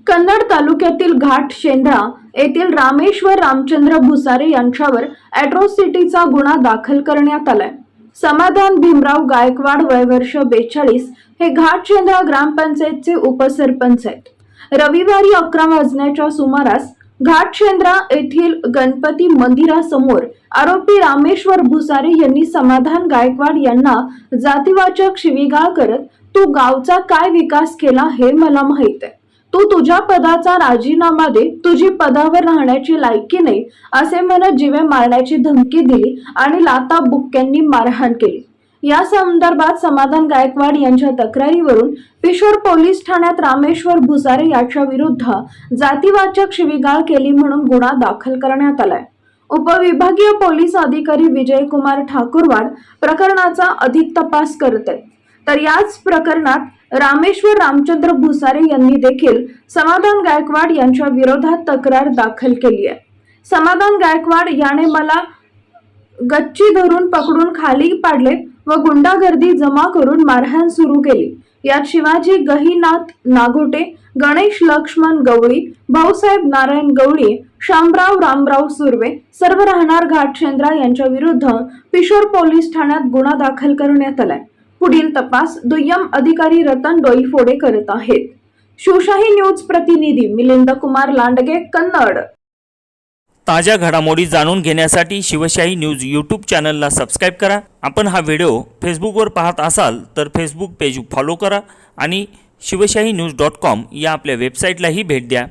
कन्नड तालुक्यातील घाटशेंद्रा येथील रामेश्वर रामचंद्र भुसारे यांच्यावर अॅट्रॉसिटीचा गुन्हा दाखल करण्यात आलाय। समाधान भीमराव गायकवाड वय वर्ष 42 हे घाटशेंद्रा ग्रामपंचायतचे उपसरपंच आहेत। रविवारी 11 वाजण्याच्या सुमारास घाटशेंद्रा येथील गणपती मंदिरासमोर आरोपी रामेश्वर भुसारे यांनी समाधान गायकवाड यांना जातीवाचक शिवीगाळ करत तू गावचा काय विकास केला हे मला माहित आहे, तू तुझ्या पदाचा राजीनामा दे, तुझी पदावर राहण्याची लायकी नाही असे म्हणत जीवे मारण्याची धमकी दिली आणि लाता बुक्क्यांनी मारहाण केली। या संदर्भात समाधान गायकवाड यांच्या तक्रारीवरून पिशोर पोलीस ठाण्यात रामेश्वर भुसारे याच्या विरुद्ध जातीवाचक शिवीगाळ केली म्हणून गुन्हा दाखल करण्यात आलाय। उपविभागीय पोलीस अधिकारी विजय कुमार ठाकूरवाड प्रकरणाचा अधिक तपास करत आहेत। तर याच प्रकरणात रामेश्वर रामचंद्र भुसारे यांनी देखील समाधान गायकवाड यांच्या विरोधात तक्रार दाखल केली आहे। समाधान गायकवाड याने मला गच्ची धरून पकडून खाली पाडले व गुंडागर्दी जमा करून मारहाण सुरू केली। यात शिवाजी गहिनाथ नागोटे, गणेश लक्ष्मण गवळी, भाऊसाहेब नारायण गवळी, शामराव रामराव सुर्वे सर्व राहणार घाटशेंद्रा यांच्या विरुद्ध पिशोर पोलीस ठाण्यात गुन्हा दाखल करण्यात आलाय। पुढील तपास दुय्यम अधिकारी रतन डोईफोडे करत आहेत। शिवशाही न्यूज प्रतिनिधी मिलिंद कुमार लांडगे, कन्नड। ताज्या घडामोडी जाणून घेण्यासाठी शिवशाही न्यूज यूट्यूब चॅनलला सबस्क्राईब करा। आपण हा व्हिडिओ फेसबुकवर पाहत असाल तर फेसबुक पेज फॉलो करा आणि शिवशाही न्यूज.com या आपल्या वेबसाईटलाही भेट द्या।